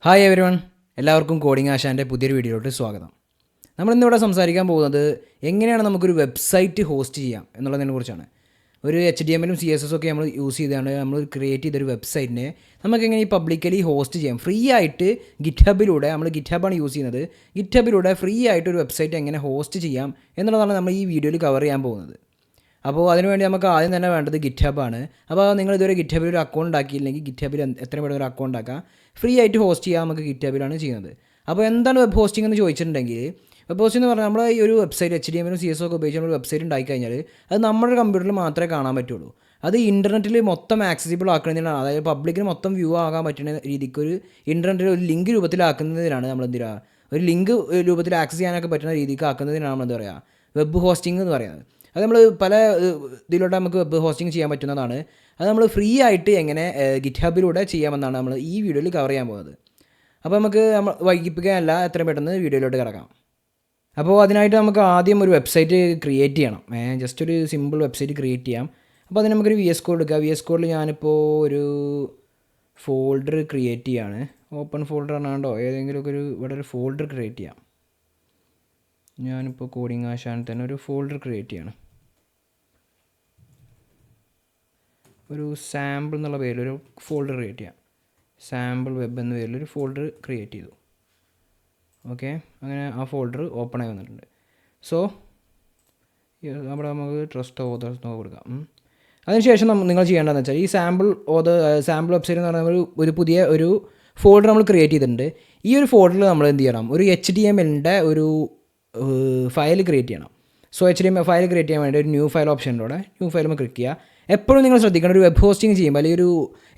Hi every one, എല്ലാവർക്കും coding ആശാൻ്റെ പുതിയൊരു വീഡിയോയിലോട്ട് സ്വാഗതം. നമ്മളിന്നിവിടെ സംസാരിക്കാൻ പോകുന്നത് എങ്ങനെയാണ് നമുക്കൊരു വെബ്സൈറ്റ് ഹോസ്റ്റ് ചെയ്യാം എന്നുള്ളതിനെ കുറിച്ചാണ്. ഒരു HTML CSS ഒക്കെ നമ്മൾ യൂസ് ചെയ്താണ് നമ്മൾ ക്രിയേറ്റ് ചെയ്തൊരു വെബ്സൈറ്റിനെ നമുക്കെങ്ങനെ ഈ പബ്ലിക്കലി ഹോസ്റ്റ് ചെയ്യാം. ഫ്രീ ആയിട്ട് ഗിറ്റ്ഹബിലൂടെ, നമ്മൾ ഗിറ്റ്ഹബാണ് യൂസ് ചെയ്യുന്നത്, ഗിറ്റ്ഹബിലൂടെ ഫ്രീ ആയിട്ട് ഒരു വെബ്സൈറ്റ് എങ്ങനെ ഹോസ്റ്റ് ചെയ്യാം എന്നുള്ളതാണ് നമ്മൾ ഈ വീഡിയോയിൽ കവർ ചെയ്യാൻ പോകുന്നത്. അപ്പോൾ അതിനുവേണ്ടി നമുക്ക് ആദ്യം തന്നെ വേണ്ടത് ഗിറ്റ്ഹബാണ്. അപ്പോൾ നിങ്ങൾ ഇതുവരെ ഗിറ്റ്ഹബിൽ ഒരു അക്കൗണ്ട് ഉണ്ടാക്കിയില്ലെങ്കിൽ ഗിറ്റ്ഹബിൽ എത്രയും പെട്ടെന്ന് ഒരു അക്കൗണ്ട് ആക്കാം. ഫ്രീ ആയിട്ട് ഹോസ്റ്റ് ചെയ്യാൻ നമുക്ക് ഗിറ്റ്ഹബിലാണ് ചെയ്യുന്നത്. അപ്പോൾ എന്താണ് വെബ് ഹോസ്റ്റിംഗ് എന്ന് ചോദിച്ചിട്ടുണ്ടെങ്കിൽ, വെബ് ഹോസ്റ്റിംഗ് എന്ന് പറഞ്ഞാൽ നമ്മൾ ഈ ഒരു വെബ്സൈറ്റ് HTML CSS ഒക്കെ ഉപയോഗിച്ച് നമ്മൾ വെബ്സൈറ്റ് ഉണ്ടാക്കി കഴിഞ്ഞാൽ അത് നമ്മുടെ കമ്പ്യൂട്ടറിൽ മാത്രമേ കാണാൻ പറ്റുള്ളൂ. അത് ഇൻ്റർനെറ്റിൽ മൊത്തം ആക്സസിബിൾ ആക്കുന്നതിനാണ്, അതായത് പബ്ലിക്കിന് മൊത്തം വ്യൂ ആകാൻ പറ്റുന്ന രീതിക്ക് ഒരു ഇൻ്റർനെറ്റിൽ ഒരു ലിങ്ക് രൂപത്തിലാക്കുന്നതിനാണ് നമ്മൾ എന്ത് ചെയ്യുക, ഒരു ലിങ്ക് രൂപത്തിൽ ആക്സസ് ചെയ്യാനൊക്കെ പറ്റുന്ന രീതിക്ക് ആക്കുന്നതിനാണ് നമ്മൾ എന്താ പറയുക, വെബ് ഹോസ്റ്റിംഗ് എന്ന് പറയുന്നത്. അത് നമ്മൾ പല ഇതിലൂടെ നമുക്ക് വെബ് ഹോസ്റ്റിംഗ് ചെയ്യാൻ പറ്റുന്നതാണ്. അത് നമ്മൾ ഫ്രീ ആയിട്ട് എങ്ങനെ ഗിറ്റ്ഹബിലൂടെ ചെയ്യാമെന്നാണ് നമ്മൾ ഈ വീഡിയോയിൽ കവർ ചെയ്യാൻ പോകുന്നത്. അപ്പോൾ നമുക്ക് നമ്മൾ വൈകിപ്പിക്കാനല്ല, എത്രയും പെട്ടെന്ന് വീഡിയോയിലോട്ട് കിടക്കാം. അപ്പോൾ അതിനായിട്ട് നമുക്ക് ആദ്യം ഒരു വെബ്സൈറ്റ് ക്രിയേറ്റ് ചെയ്യണം. ജസ്റ്റ് ഒരു സിമ്പിൾ വെബ്സൈറ്റ് ക്രിയേറ്റ് ചെയ്യാം. അപ്പോൾ അതിന് നമുക്കൊരു VS കോഡ് എടുക്കുക. VS കോഡിൽ ഞാനിപ്പോൾ ഒരു ഫോൾഡർ ക്രിയേറ്റ് ചെയ്യാണ്. ഓപ്പൺ ഫോൾഡർ ആണോ ഏതെങ്കിലുമൊക്കെ ഇവിടെ ഒരു ഫോൾഡർ ക്രിയേറ്റ് ചെയ്യാം. ഞാനിപ്പോൾ കോഡിംഗ് ആശാൻ തന്നെ ഒരു ഫോൾഡർ ക്രിയേറ്റ് ചെയ്യണം. ഒരു സാമ്പിൾ എന്നുള്ള പേരിലൊരു ഫോൾഡർ ക്രിയേറ്റ് ചെയ്യാം. സാമ്പിൾ വെബ് എന്ന പേരിലൊരു ഫോൾഡർ ക്രിയേറ്റ് ചെയ്തു. ഓക്കെ, അങ്ങനെ ആ ഫോൾഡർ ഓപ്പൺ ആയി വന്നിട്ടുണ്ട്. സോ അവിടെ നമുക്ക് ട്രസ്റ്റ് ഓതേഴ്സ് എന്നൊക്കെ കൊടുക്കാം. അതിനുശേഷം നിങ്ങൾ ചെയ്യേണ്ടതെന്ന് വെച്ചാൽ ഈ സാമ്പിൾ വെബ്സൈറ്റ് എന്ന് പറയുന്ന ഒരു പുതിയ ഒരു ഫോൾഡർ നമ്മൾ ക്രിയേറ്റ് ചെയ്തിട്ടുണ്ട്. ഈ ഒരു ഫോൾഡറിൽ നമ്മൾ എന്ത് ചെയ്യണം, ഒരു HTMLൻ്റെ ഒരു ഫയൽ ക്രിയേറ്റ് ചെയ്യണം. സോ HTML ഫയൽ ക്രിയേറ്റ് ചെയ്യാൻ വേണ്ടി ഒരു ന്യൂ ഫയൽ ഓപ്ഷനിലൂടെ ന്യൂ ഫയൽ ക്ലിക്ക് ചെയ്യുക. എപ്പോഴും നിങ്ങൾ ശ്രദ്ധിക്കണം, ഒരു വെബ് ഹോസ്റ്റിംഗ് ചെയ്യുമ്പോൾ അല്ലെങ്കിൽ ഒരു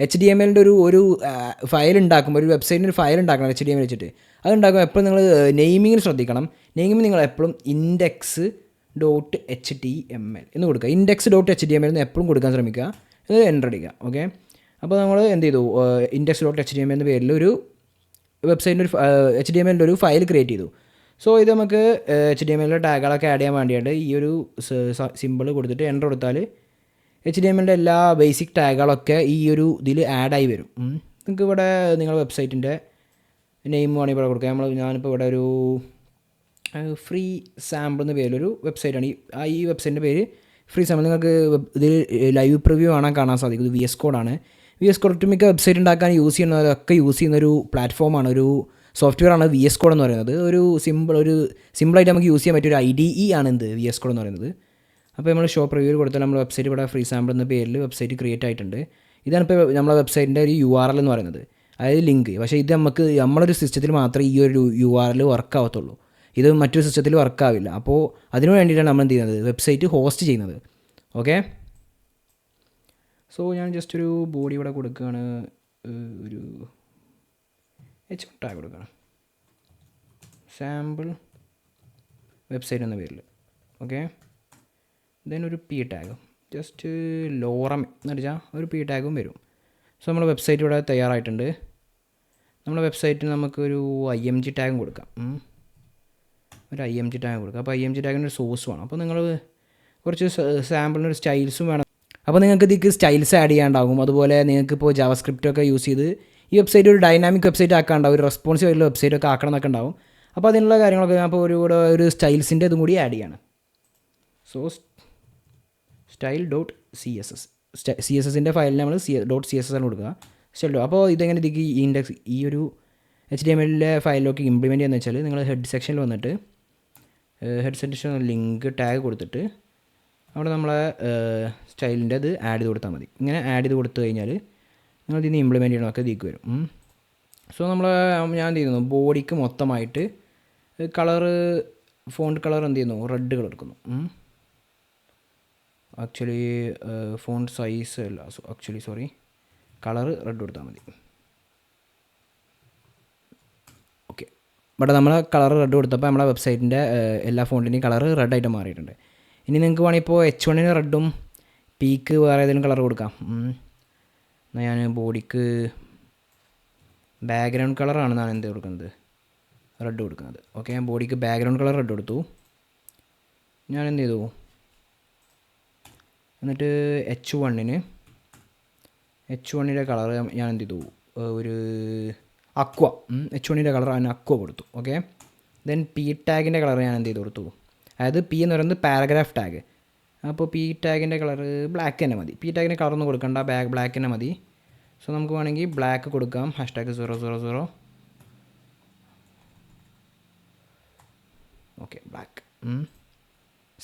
HTMLൻ്റെ ഒരു ഫയൽ ഉണ്ടാക്കുമ്പോൾ, ഒരു വെബ്സൈറ്റിന് ഒരു ഫയൽ ഉണ്ടാക്കണം HTML വെച്ചിട്ട്, അത് ഉണ്ടാക്കുമ്പോൾ എപ്പോഴും നിങ്ങൾ നെയിമിങ്ങിൽ ശ്രദ്ധിക്കണം. നെയിമിങ് നിങ്ങൾ എപ്പോഴും index.html എന്ന് കൊടുക്കുക. index.html എന്ന് എപ്പോഴും കൊടുക്കാൻ ശ്രമിക്കുക. ഇത് എൻ്റർ അടിക്കുക. ഓക്കെ, അപ്പോൾ നമ്മൾ എന്ത് ചെയ്തു, index.html എന്ന പേരിൽ ഒരു വെബ്സൈറ്റിൻ്റെ HTMLൻ്റെ ഒരു ഫയൽ ക്രിയേറ്റ് ചെയ്തു. സോ ഇത് നമുക്ക് HTMLൻ്റെ ടാഗുകളൊക്കെ ആഡ് ചെയ്യാൻ വേണ്ടിയിട്ട് ഈ ഒരു സിമ്പിൾ കൊടുത്തിട്ട് എൻ്റർ കൊടുത്താൽ HTMLൻ്റെ എല്ലാ ബേസിക് ടാഗുകളൊക്കെ ഈ ഒരു ഇതിൽ ആഡായി വരും. നിങ്ങൾക്ക് ഇവിടെ നിങ്ങളുടെ വെബ്സൈറ്റിൻ്റെ നെയിം വേണമെങ്കിൽ ഇവിടെ കൊടുക്കാം. ഞാനിപ്പോൾ ഇവിടെ ഒരു ഫ്രീ സാമ്പിൾ എന്ന പേരിലൊരു വെബ്സൈറ്റാണ്. ഈ വെബ്സൈറ്റിൻ്റെ പേര് ഫ്രീ സാമ്പിൾ. നിങ്ങൾക്ക് ഇതിൽ ലൈവ് പ്രിവ്യൂ കാണാൻ സാധിക്കും. ഇത് VS കോഡാണ്. VS കോഡ് ഒട്ടുമിക്ക വെബ്സൈറ്റ് ഉണ്ടാക്കാൻ യൂസ് ചെയ്യുന്നതൊക്കെ യൂസ് ചെയ്യുന്നൊരു പ്ലാറ്റ്ഫോമാണ്, ഒരു സോഫ്റ്റ്വെയറാണ് VS കോഡ് എന്ന് പറയുന്നത്. ഒരു സിമ്പിളായിട്ട് നമുക്ക് യൂസ് ചെയ്യാൻ പറ്റിയ ഒരു IDE ആണ് എന്ത് VS കോഡ് എന്ന് പറയുന്നത്. അപ്പോൾ നമ്മൾ ഷോ പ്രിവ്യൂ കൊടുത്താൽ നമ്മുടെ വെബ്സൈറ്റ് ഇവിടെ ഫ്രീ സാമ്പിൾ എന്ന പേരിൽ വെബ്സൈറ്റ് ക്രിയേറ്റ് ആയിട്ടുണ്ട്. ഇതാണിപ്പോൾ നമ്മളെ വെബ്സൈറ്റിൻ്റെ ഒരു URL എന്ന് പറയുന്നത്, അതായത് ലിങ്ക്. പക്ഷേ ഇത് നമ്മളൊരു സിസ്റ്റത്തിൽ മാത്രമേ ഈ ഒരു URL വർക്ക് ആവത്തുള്ളൂ. ഇത് മറ്റൊരു സിസ്റ്റത്തിൽ വർക്കാവില്ല. അപ്പോൾ അതിനു വേണ്ടിയിട്ടാണ് നമ്മൾ എന്ത് ചെയ്യുന്നത്, വെബ്സൈറ്റ് ഹോസ്റ്റ് ചെയ്യുന്നത്. ഓക്കെ, സോ ഞാൻ ജസ്റ്റ് ഒരു ബോഡി ഇവിടെ കൊടുക്കുകയാണ്, ഒരു H1 ടാഗ് കൊടുക്കണം, സാമ്പിൾ വെബ്സൈറ്റ് എന്ന പേരിൽ. ഓക്കെ, ദെൻ ഒരു P ടാഗ്, ജസ്റ്റ് ലോറം എന്ന് വെച്ചാൽ ഒരു P ടാഗും വരും. സോ നമ്മുടെ വെബ്സൈറ്റ് ഇവിടെ തയ്യാറായിട്ടുണ്ട്. നമ്മുടെ വെബ്സൈറ്റിന് നമുക്കൊരു IMG ടാഗും കൊടുക്കാം. ഒരു IMG ടാഗ് കൊടുക്കുക. അപ്പോൾ IMG ടാഗിൻ്റെ ഒരു സോഴ്സ് വേണം. അപ്പോൾ നിങ്ങൾ കുറച്ച് സാമ്പിളിനൊരു സ്റ്റൈൽസും വേണം. അപ്പോൾ നിങ്ങൾക്ക് ഇതിലേക്ക് സ്റ്റൈൽസ് ആഡ് ചെയ്യാണ്ടാകും. അതുപോലെ നിങ്ങൾക്ക് ഇപ്പോൾ JavaScript ഒക്കെ യൂസ് ചെയ്ത് ഈ വെബ്സൈറ്റ് ഒരു ഡൈനാമിക് വെബ്സൈറ്റ് ആക്കാണ്ടാവും, ഒരു റെസ്പോൺസീവ് ആയിട്ടുള്ള വെബ്സൈറ്റ് ഒക്കെ ആക്കണം എന്നൊക്കെ ഉണ്ടാവും. അപ്പോൾ അതിനുള്ള കാര്യങ്ങളൊക്കെ ഞാൻ അപ്പോൾ ഒരു സ്റ്റൈൽസിൻ്റെ ഇതും കൂടി ആഡ് ചെയ്യാണ്. സോ style.css ഫയലിൽ നമ്മൾ .css ആണ് കൊടുക്കുക. സ്റ്റൈൽ. അപ്പോൾ ഇതെങ്ങനെ ഇതിക്ക് ഈ ഒരു HTMLൻ്റെ ഫയലിലൊക്കെ ഇംപ്ലിമെൻറ്റ് ചെയ്യുന്നത് വെച്ചാൽ, നിങ്ങൾ ഹെഡ് സെക്ഷനിൽ വന്നിട്ട് ഹെഡ് സെക്ഷൻ ലിങ്ക് ടാഗ് കൊടുത്തിട്ട് അവിടെ നമ്മളെ സ്റ്റൈലിൻ്റെ അത് ആഡ് ചെയ്ത് കൊടുത്താൽ മതി. ഇങ്ങനെ ആഡ് ചെയ്ത് കൊടുത്തു കഴിഞ്ഞാൽ നിങ്ങൾ ഇതിന് ഇംപ്ലിമെൻറ്റ് ചെയ്യണമൊക്കെ ഇതിലേക്ക് വരും. സോ ഞാൻ എന്ത് ചെയ്യുന്നു, ബോഡിക്ക് മൊത്തമായിട്ട് ഫോണ്ട് കളർ എന്ത് ചെയ്യുന്നു, റെഡ് കളർ എടുക്കുന്നു. ആക്ച്വലി ഫോണ്ട് സൈസ് അല്ല, സോറി, കളർ റെഡ് കൊടുത്താൽ മതി. ഓക്കെ, ഇവിടെ നമ്മൾ കളർ റെഡ് കൊടുത്തപ്പോൾ നമ്മളെ വെബ്സൈറ്റിൻ്റെ എല്ലാ ഫോണ്ടിൻ്റെയും കളർ റെഡായിട്ട് മാറിയിട്ടുണ്ട്. ഇനി നിങ്ങൾക്ക് വേണമെങ്കിൽ ഇപ്പോൾ H1 റെഡും Pക്ക് വേറെ ഏതെങ്കിലും കളർ കൊടുക്കാം. എന്നാൽ ഞാൻ ബോഡിക്ക് ബാക്ക്ഗ്രൗണ്ട് കളറാണെന്നാണ് എന്ത് കൊടുക്കുന്നത്, റെഡ് കൊടുക്കുന്നത്. ഓക്കെ, ഞാൻ ബോഡിക്ക് ബാക്ക്ഗ്രൗണ്ട് കളർ റെഡ് കൊടുത്തു. ഞാൻ എന്ത് ചെയ്തു, എന്നിട്ട് H1ൻ്റെ കളർ ഞാൻ എന്ത് ചെയ്തു, ഒരു അക്വ, H1ൻ്റെ കളർ ഞാൻ അക്വ കൊടുത്തു. ഓക്കെ, ദെൻ പി ടാഗിൻ്റെ കളർ ഞാൻ എന്ത് ചെയ്ത് കൊടുത്തു, അതായത് പി എന്ന് പറയുന്നത് പാരഗ്രാഫ് ടാഗ്. അപ്പോൾ പി ടാഗിൻ്റെ കളർ ബ്ലാക്ക് തന്നെ മതി. പി ടാഗിൻ്റെ കളറൊന്നും കൊടുക്കണ്ട, ബ്ലാക്ക് തന്നെ മതി. സോ നമുക്ക് വേണമെങ്കിൽ ബ്ലാക്ക് കൊടുക്കാം, #000. Okay, black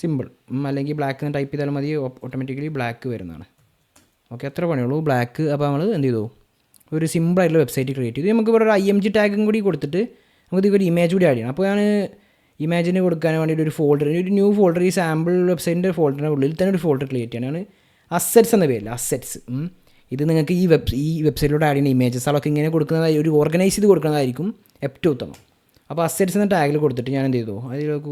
simple. അല്ലെങ്കിൽ ബ്ലാക്ക് എന്ന് ടൈപ്പ് ചെയ്താലും മതി, ഓട്ടോമാറ്റിക്കലി ബ്ലാക്ക് വരുന്നതാണ്. ഓക്കെ, അത്ര പണിയുള്ളൂ ബ്ലാക്ക്. അപ്പോൾ നമ്മൾ എന്ത് ചെയ്തു, ഒരു സിമ്പിളായിട്ടുള്ള വെബ്സൈറ്റ് ക്രിയേറ്റ് ചെയ്തു. നമുക്ക് ഇവിടെ ഒരു IMG ടാഗും കൂടി കൊടുത്തിട്ട് നമുക്ക് ഇതിൽ ഒരു ഇമേജ് കൂടി ആഡ് ചെയ്യണം. അപ്പോൾ ഞാൻ ഇമേജിന് കൊടുക്കാൻ വേണ്ടിയിട്ട് ഒരു ഫോൾഡർ, ഒരു ന്യൂ ഫോൾഡർ, ഈ സാമ്പിൾ വെബ്സൈറ്റിൻ്റെ ഫോൾഡറിൻ്റെ ഉള്ളിൽ തന്നെ ഒരു ഫോൾഡർ ക്രിയേറ്റ് ചെയ്യാനാണ് അസറ്റ്സ് എന്ന പേരില്ല, അസറ്റ്സ്. ഇത് നിങ്ങൾക്ക് ഈ വെബ്സൈറ്റിലോട്ട് ആഡ് ചെയ്യുന്ന ഇമേജസ് അതൊക്കെ ഇങ്ങനെ കൊടുക്കുന്നതായി ഒരു ഓർഗനൈസ് ചെയ്ത് കൊടുക്കുന്നതായിരിക്കും ഏറ്റവും ഉത്തമം. അപ്പോൾ അസറ്റ്സ് എന്ന ടാഗിൽ കൊടുത്തിട്ട് ഞാൻ എന്ത് ചെയ്തു, അതിലേക്ക്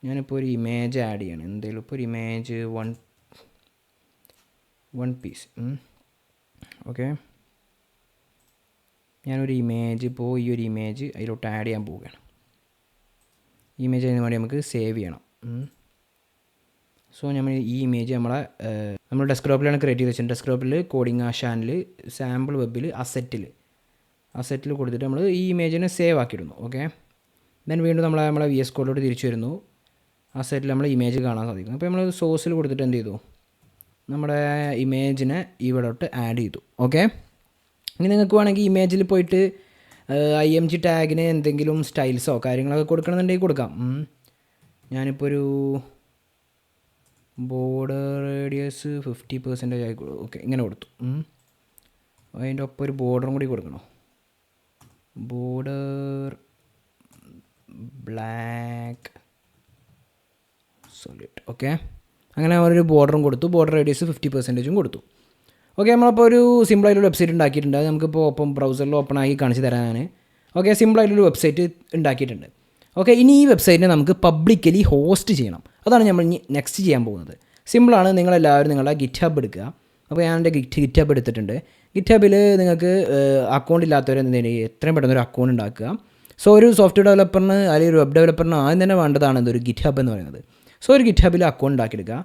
ഞാനിപ്പോൾ ഒരു ഇമേജ് ആഡ് ചെയ്യണം. എന്തെങ്കിലും ഇപ്പോൾ ഒരു ഇമേജ് വൺ പീസ്. ഓക്കെ, ഞാനൊരു ഇമേജ് ഇപ്പോൾ ഈ ഒരു ഇമേജ് അതിലോട്ട് ആഡ് ചെയ്യാൻ പോവുകയാണ്. ഇമേജ് അതിന് വേണ്ടി നമുക്ക് സേവ് ചെയ്യണം. സോ നമ്മൾ ഈ ഇമേജ് നമ്മൾ ഡെസ്ക്ടോപ്പിലാണ് ക്രിയേറ്റ് ചെയ്ത് വെച്ചിട്ടുണ്ട്. ഡെസ്ക്ടോപ്പിൽ കോഡിങ് ആശാനിൽ സാമ്പിൾ വെബിൽ അസറ്റിൽ കൊടുത്തിട്ട് നമ്മൾ ഈ ഇമേജിനെ സേവ് ആക്കിയിടുന്നു. ഓക്കെ, ദെൻ വീണ്ടും നമ്മളെ VS കോഡിലോട്ട് തിരിച്ചു വരുന്നു. അസറ്റിൽ നമ്മൾ ഇമേജ് കാണാൻ സാധിക്കും. അപ്പോൾ നമ്മൾ സോഴ്സിൽ കൊടുത്തിട്ട് എന്ത് ചെയ്തു, നമ്മുടെ ഇമേജിനെ ഇവിടോട്ട് ആഡ് ചെയ്തു. ഓക്കെ, ഇനി നിങ്ങൾക്ക് വേണമെങ്കിൽ ഇമേജിൽ പോയിട്ട് IMG ടാഗിന് എന്തെങ്കിലും സ്റ്റൈൽസോ കാര്യങ്ങളൊക്കെ കൊടുക്കണമെന്നുണ്ടെങ്കിൽ കൊടുക്കാം. ഞാനിപ്പോൾ ഒരു ബോർഡർ റേഡിയസ് 50% ആയി. ഓക്കെ, ഇങ്ങനെ കൊടുത്തു. അതിൻ്റെ ഒപ്പം ഒരു ബോർഡറും കൂടി കൊടുക്കണോ, ബോർഡർ ബ്ലാക്ക് സോളിഡ്. ഓക്കെ, അങ്ങനെ ഒരു ബോർഡറും കൊടുത്തു, ബോർഡർ റേഡിയസ് 50% കൊടുത്തു. ഓക്കെ, നമ്മളപ്പോൾ ഒരു സിമ്പിളായിട്ടൊരു വെബ്സൈറ്റ് ഉണ്ടാക്കിയിട്ടുണ്ട്. അത് നമുക്കിപ്പോൾ ബ്രൗസറിൽ ഓപ്പൺ ആക്കി കാണിച്ച് തരാനാണ്. ഓക്കെ, സിമ്പിളായിട്ടൊരു വെബ്സൈറ്റ് ഉണ്ടാക്കിയിട്ടുണ്ട്. ഓക്കെ, ഇനി ഈ വെബ്സൈറ്റിനെ നമുക്ക് പബ്ലിക്കലി ഹോസ്റ്റ് ചെയ്യണം. അതാണ് നമ്മൾ ഇനി നെക്സ്റ്റ് ചെയ്യാൻ പോകുന്നത്. സിമ്പിളാണ്. നിങ്ങളെല്ലാവരും നിങ്ങളുടെ GitHub എടുക്കുക. അപ്പോൾ ഞാൻ എൻ്റെ GitHub എടുത്തിട്ടുണ്ട്. GitHubൽ നിങ്ങൾക്ക് അക്കൗണ്ട് ഇല്ലാത്തവർ എത്രയും പെട്ടെന്ന് ഒരു അക്കൗണ്ട് ഉണ്ടാക്കുക. സോ ഒരു സോഫ്റ്റ്വെയർ ഡെവലപ്പറിന് അല്ലെങ്കിൽ ഒരു വെബ് ഡെവലപ്പറിന് ആദ്യം തന്നെ വേണ്ടതാണ് ഒരു GitHub എന്ന് പറയുന്നത്. സോ ഒരു GitHubൽ അക്കൗണ്ട് ഉണ്ടാക്കിയെടുക്കുക.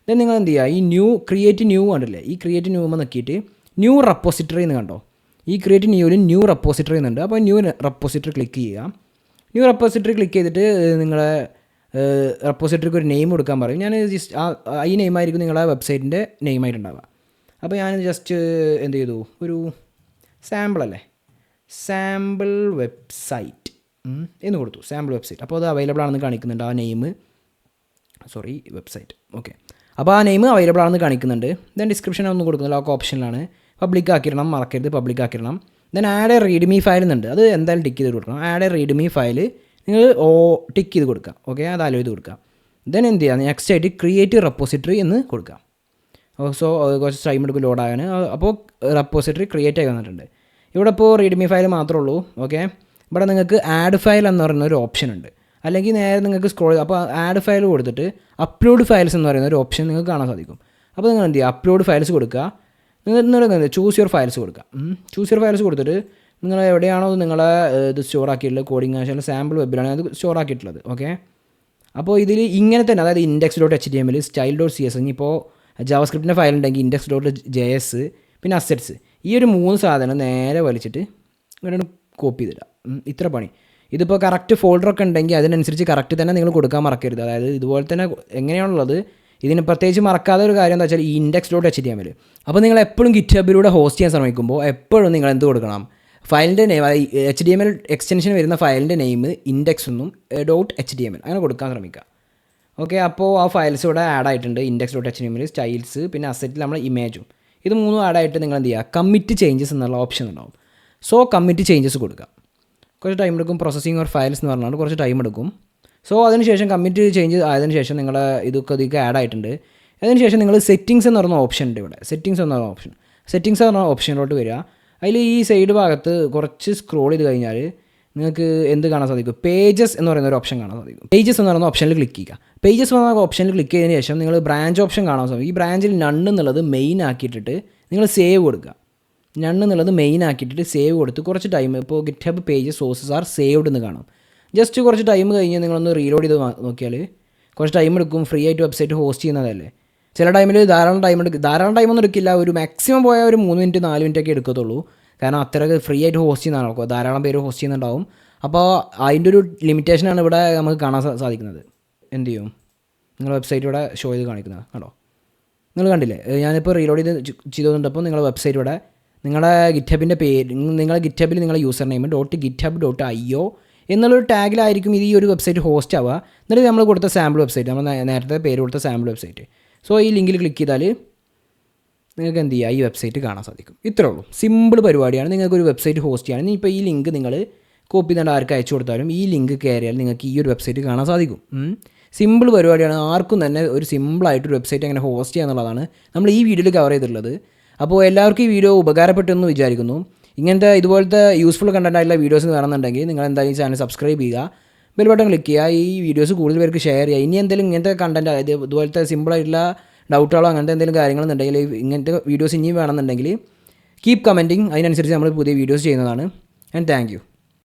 ദെൻ നിങ്ങൾ എന്ത് ചെയ്യുക, ഈ ക്രിയേറ്റ് ന്യൂ കണ്ടില്ലേ, ഈ ക്രിയേറ്റ് ന്യൂ നോക്കിയിട്ട് ന്യൂ റെപ്പോസിറ്ററി എന്ന് കണ്ടോ, ഈ ക്രിയേറ്റ് ന്യൂ റെപ്പോസിറ്ററി എന്നുണ്ട്. അപ്പോൾ ന്യൂ റെപ്പോസിറ്ററി ക്ലിക്ക് ചെയ്യുക. ന്യൂ റെപ്പോസിറ്ററി ക്ലിക്ക് ചെയ്തിട്ട് നിങ്ങളെ റെപ്പോസിറ്ററിക്ക് ഒരു നെയിം കൊടുക്കാൻ പറയും. ഞാൻ ജസ്റ്റ് ഈ നെയിമായിരിക്കും നിങ്ങളുടെ വെബ്സൈറ്റിൻ്റെ നെയിമായിട്ടുണ്ടാവുക. അപ്പോൾ ഞാൻ ജസ്റ്റ് എന്ത് ചെയ്തു, ഒരു സാമ്പിൾ വെബ്സൈറ്റ് എന്ന് കൊടുത്തു, സാമ്പിൾ വെബ്സൈറ്റ്. അപ്പോൾ അത് അവൈലബിൾ ആണെന്ന് കാണിക്കുന്നുണ്ട് ആ നെയിം, വെബ്സൈറ്റ്. ഓക്കെ, അപ്പോൾ ആ നെയിം അവൈലബിൾ ആണെന്ന് കാണിക്കുന്നുണ്ട്. ദെൻ ഡിസ്ക്രിപ്ഷൻ ഒന്നും കൊടുക്കുന്നില്ല, ആ ഓപ്ഷനിലാണ്. പബ്ലിക് ആക്കിയിടണം, മറക്കരുത് പബ്ലിക് ആക്കിയിടണം. Then add a readme file എന്നുണ്ട്, അത് എന്തായാലും ടിക്ക് ചെയ്ത് കൊടുക്കണം. ആഡ് എ റീഡ്മി ഫയൽ നിങ്ങൾ ടിക്ക് ചെയ്ത് കൊടുക്കുക. ഓക്കെ, അത് അലോ ചെയ്ത് കൊടുക്കുക. ദെൻ എന്ത് ചെയ്യുക, നെക്സ്റ്റ് ആയിട്ട് ക്രിയേറ്റ് റെപ്പോസിറ്ററി എന്ന് കൊടുക്കുക. സോ കുറച്ച് ടൈം എടുക്കും ലോഡാകാൻ. അപ്പോൾ റെപ്പോസിറ്ററി ക്രിയേറ്റ് ആയി വന്നിട്ടുണ്ട്. ഇവിടെ ഇപ്പോൾ റീഡ്മി ഫയൽ മാത്രമേ ഉള്ളൂ. ഓക്കെ, ഇവിടെ നിങ്ങൾക്ക് ആഡ് ഫയൽ എന്ന് പറയുന്ന ഒരു ഓപ്ഷൻ ഉണ്ട്. അല്ലെങ്കിൽ നേരെ നിങ്ങൾക്ക് സ്ക്രോൾ, അപ്പോൾ ആഡ് ഫയൽ കൊടുത്തിട്ട് അപ്ലോഡ് ഫയൽസ് എന്ന് പറയുന്ന ഒരു ഓപ്ഷൻ നിങ്ങൾക്ക് കാണാൻ സാധിക്കും. അപ്പോൾ നിങ്ങൾ എന്ത് ചെയ്യുക, അപ്ലോഡ് ഫയൽസ് കൊടുക്കുക. നിങ്ങൾ ചൂസ് യുവർ ഫയൽസ് കൊടുക്കുക. ചൂസ് യുവർ ഫയൽസ് കൊടുത്തിട്ട് നിങ്ങൾ എവിടെയാണോ നിങ്ങളെ ഇത് സ്റ്റോർ ആക്കിയിട്ടുള്ളത്, കോഡിങ് ആശാൻ സാമ്പിൾ വെബിലാണ് അത് സ്റ്റോർ ആക്കിയിട്ടുള്ളത്. ഓക്കെ, അപ്പോൾ ഇതിൽ ഇങ്ങനെ തന്നെ, അതായത് index.html, style.cs, ഇപ്പോൾ ജാവാസ്ക്രിപ്റ്റിൻ്റെ ഫയൽ ഉണ്ടെങ്കിൽ index.js, പിന്നെ അസറ്റ്സ്, ഈ ഒരു 3 സാധനം നേരെ വലിച്ചിട്ട് ഇങ്ങനെ കോപ്പി ചെയ്തിടുക. ഇത്ര പണി. ഇതിപ്പോൾ കറക്റ്റ് ഫോൾഡറൊക്കെ ഉണ്ടെങ്കിൽ അതിനനുസരിച്ച് കറക്റ്റ് തന്നെ നിങ്ങൾ കൊടുക്കാൻ മറക്കരുത്. അതായത് ഇതുപോലെ തന്നെ എങ്ങനെയാണുള്ളത്, ഇതിന് പ്രത്യേകിച്ച് മറക്കാതെ ഒരു കാര്യം എന്താ വെച്ചാൽ ഈ index.html. അപ്പോൾ നിങ്ങൾ എപ്പോഴും GitHubലൂടെ ഹോസ്റ്റ് ചെയ്യാൻ ശ്രമിക്കുമ്പോൾ എപ്പോഴും നിങ്ങൾ എന്ത് കൊടുക്കണം, ഫയലിൻ്റെ നെയിം, HTML എക്സ്റ്റൻഷൻ വരുന്ന ഫയലിൻ്റെ നെയിം index.html അങ്ങനെ കൊടുക്കാൻ ശ്രമിക്കുക. ഓക്കെ, അപ്പോൾ ആ ഫയൽസ് ഇവിടെ ആഡ് ആയിട്ടുണ്ട്. index.html, സ്റ്റൈൽസ്, പിന്നെ അസറ്റിൽ നമ്മൾ ഇമേജും, ഇത് 3 ആഡായിട്ട് നിങ്ങൾ എന്ത് ചെയ്യുക, കമ്മിറ്റ് ചേഞ്ചസ് എന്നുള്ള ഓപ്ഷൻ ഉണ്ടാവും. സോ കമ്മിറ്റ് ചേഞ്ചസ് കൊടുക്കുക. കുറച്ച് ടൈം എടുക്കും, പ്രോസസ്സിങ് ഓർ ഫയൽസ് എന്ന് പറഞ്ഞാൽ കുറച്ച് ടൈം എടുക്കും. സോ അതിനുശേഷം കമ്മിറ്റ് ചേഞ്ച് ആയതിനു ശേഷം നിങ്ങളുടെ ഇതൊക്കെ ആഡ് ആയിട്ടുണ്ട്. അതിനുശേഷം നിങ്ങൾ സെറ്റിങ്സ് എന്ന് പറഞ്ഞ ഓപ്ഷൻ ഉണ്ട് ഇവിടെ. സെറ്റിങ്സ് എന്ന് പറഞ്ഞ ഓപ്ഷനിലോട്ട് വരിക. അതിൽ ഈ സൈഡ് ഭാഗത്ത് കുറച്ച് സ്ക്രോൾ ചെയ്ത് കഴിഞ്ഞാൽ നിങ്ങൾക്ക് എന്ത് കാണാൻ സാധിക്കും, പേജസ് എന്ന് പറയുന്ന ഒരു ഓപ്ഷൻ കാണാൻ സാധിക്കും. പേജസ് എന്ന് പറയുന്ന ഓപ്ഷനിൽ ക്ലിക്ക് ചെയ്യുക. പേജസ് എന്ന ഓപ്ഷനിൽ ക്ലിക്ക് ചെയ്തതിന് ശേഷം നിങ്ങൾ ബ്രാഞ്ച് ഓപ്ഷൻ കാണാൻ സാധിക്കും. ഈ ബ്രാഞ്ചിൽ നൺ എന്നുള്ളത് മെയിൻ ആക്കിയിട്ടിട്ട് നിങ്ങൾ സേവ് കൊടുക്കുക. നൺ എന്നുള്ളത് മെയിൻ ആക്കിയിട്ടിട്ട് സേവ് കൊടുത്ത് കുറച്ച് ടൈം, ഇപ്പോൾ GitHub page sources are saved എന്ന് കാണും. ജസ്റ്റ് കുറച്ച് ടൈം കഴിഞ്ഞ് നിങ്ങളൊന്ന് റീലോഡ് ചെയ്ത് നോക്കിയാൽ കുറച്ച് ടൈം എടുക്കും. ഫ്രീ ആയിട്ട് വെബ്സൈറ്റ് ഹോസ്റ്റ് ചെയ്യുന്നതല്ലേ. ചില ടൈമിൽ ധാരാളം ടൈമൊന്നും എടുക്കില്ല. ഒരു മാക്സിമം പോയാൽ ഒരു 3 മിനിറ്റ് 4 മിനിറ്റ് ഒക്കെ എടുക്കത്തുള്ളൂ. കാരണം അത്രയൊക്കെ ഫ്രീ ആയിട്ട് ഹോസ്റ്റ് ചെയ്യുന്നതാണ്, ധാരാളം പേര് ഹോസ്റ്റ് ചെയ്യുന്നുണ്ടാവും. അപ്പോൾ അതിൻ്റെ ഒരു ലിമിറ്റേഷനാണ് ഇവിടെ നമുക്ക് കാണാൻ സാധിക്കുന്നത്. എന്ത് ചെയ്യും, നിങ്ങളുടെ വെബ്സൈറ്റ് ഇവിടെ ഷോ ചെയ്ത് കാണിക്കുന്നത് കണ്ടോ, നിങ്ങൾ കണ്ടില്ലേ? ഞാനിപ്പോൾ റീലോഡ് ചെയ്തുകൊണ്ടപ്പോൾ നിങ്ങളുടെ വെബ്സൈറ്റ് ഇവിടെ നിങ്ങളുടെ ഗിറ്റ്ഹബിൻ്റെ പേര്, നിങ്ങളുടെ ഗിറ്റ്ഹബിൽ നിങ്ങളുടെ യൂസർ നെയിം .github.io എന്നുള്ളൊരു ടാഗിലായിരിക്കും ഈ ഒരു വെബ്സൈറ്റ് ഹോസ്റ്റ് ആവുക. എന്നിട്ട് നമ്മൾ കൊടുത്ത സാമ്പിൾ വെബ്സൈറ്റ്, നമ്മൾ നേരത്തെ പേര് കൊടുത്ത സാമ്പിൾ വെബ്സൈറ്റ്. സോ ഈ ലിങ്കിൽ ക്ലിക്ക് ചെയ്താൽ നിങ്ങൾക്ക് എന്ത് ചെയ്യുക, ഈ വെബ്സൈറ്റ് കാണാൻ സാധിക്കും. ഇത്രേ ഉള്ളൂ, സിമ്പിൾ പരിപാടിയാണ്. നിങ്ങൾക്കൊരു വെബ്സൈറ്റ് ഹോസ്റ്റ് ചെയ്യണം. ഇപ്പോൾ ഈ ലിങ്ക് നിങ്ങൾ കോപ്പി ചെയ്തുകൊണ്ട് ആർക്ക് അയച്ചു കൊടുത്താലും ഈ ലിങ്ക് കയറിയാൽ നിങ്ങൾക്ക് ഈ ഒരു വെബ്സൈറ്റ് കാണാൻ സാധിക്കും. സിമ്പിൾ പരിപാടിയാണ്. ആർക്കും തന്നെ ഒരു സിമ്പിളായിട്ടൊരു വെബ്സൈറ്റ് എങ്ങനെ ഹോസ്റ്റ് ചെയ്യുക എന്നുള്ളതാണ് നമ്മൾ ഈ വീഡിയോയിൽ കവർ ചെയ്തിട്ടുള്ളത്. അപ്പോൾ എല്ലാവർക്കും ഈ വീഡിയോ ഉപകാരപ്പെട്ടെന്ന് വിചാരിക്കുന്നു. ഇങ്ങനത്തെ ഇതുപോലത്തെ യൂസ്ഫുൾ കണ്ടൻ്റ് ആയിട്ടുള്ള വീഡിയോസ് വേണമെന്നുണ്ടെങ്കിൽ നിങ്ങൾ എന്തായാലും ചാനൽ സബ്സ്ക്രൈബ് ചെയ്യുക, ബെൽ ബട്ടൺ ക്ലിക്ക് ചെയ്യുക, ഈ വീഡിയോസ് കൂടുതൽ പേർക്ക് ഷെയർ ചെയ്യുക. ഇനി എന്തെങ്കിലും ഇങ്ങനത്തെ കണ്ടൻറ്റ്, അതായത് ഇതുപോലത്തെ സിമ്പിളായിട്ടുള്ള ഡൗട്ടുകളോ അങ്ങനത്തെ എന്തെങ്കിലും കാര്യങ്ങളെന്നുണ്ടെങ്കിൽ, ഇങ്ങനത്തെ വീഡിയോസ് ഇനിയും വേണമെന്നുണ്ടെങ്കിൽ കീപ് കമൻറ്റിങ്, അതിനനുസരിച്ച് നമ്മൾ പുതിയ വീഡിയോസ് ചെയ്യുന്നതാണ്. And thank you.